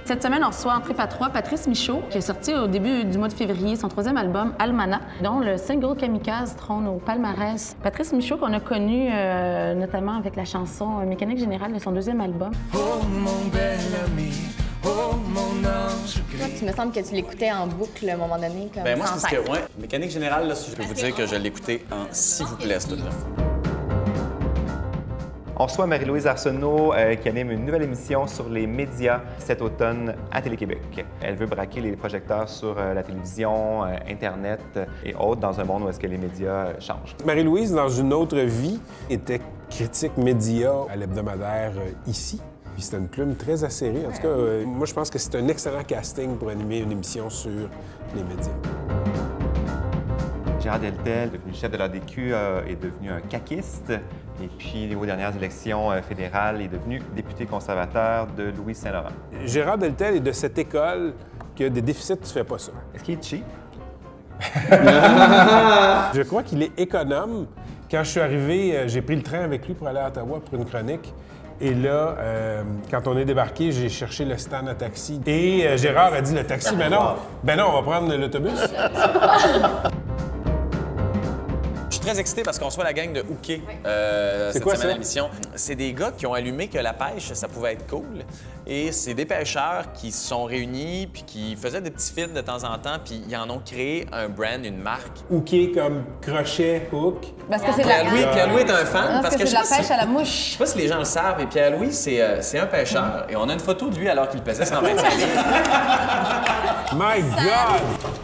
Cette semaine, on reçoit en trip à 3 Patrice Michaud, qui est sorti au début du mois de février son 3e album, Almana, dont le single Kamikaze trône au palmarès. Patrice Michaud, qu'on a connu notamment avec la chanson Mécanique Générale de son 2e album. Oh mon bel ami, oh mon ange gris. Tu me semble que tu l'écoutais en boucle à un moment donné, comme moi, sans c'est parce cesse. que, ouais, Mécanique Générale, là, je peux vous dire que je l'ai écouté en s'il vous plaît, ce truc-là. On reçoit Marie-Louise Arsenault qui anime une nouvelle émission sur les médias cet automne à Télé-Québec. Elle veut braquer les projecteurs sur la télévision, Internet et autres dans un monde où est-ce que les médias changent. Marie-Louise, dans une autre vie, était critique média à l'hebdomadaire Ici. Puis c'était une plume très acérée. En tout cas, moi, je pense que c'est un excellent casting pour animer une émission sur les médias. Gérard Deltel, devenu chef de l'ADQ, est devenu un caquiste. Et puis, aux dernières élections fédérales, est devenu député conservateur de Louis-Saint-Laurent. Gérard Deltel est de cette école que des déficits, tu fais pas ça. Est-ce qu'il est cheap? Je crois qu'il est économe. Quand je suis arrivé, j'ai pris le train avec lui pour aller à Ottawa pour une chronique. Et là, quand on est débarqué, j'ai cherché le stand à taxi. Et Gérard a dit, le taxi, ben non, on va prendre l'autobus. Je suis très excité parce qu'on reçoit la gang de Hooké cette quoi, semaine ça? à l'émission. C'est des gars qui ont allumé que la pêche, ça pouvait être cool. Et c'est des pêcheurs qui se sont réunis puis qui faisaient des petits films de temps en temps puis ils en ont créé un brand, une marque. Hooké comme crochet, hook. Parce que c'est de la Pierre-Louis est un fan. parce que c'est de la pêche à la mouche. Je sais pas si les gens le savent, et Pierre-Louis, c'est un pêcheur. Et on a une photo de lui alors qu'il pesait 125 livres. My God!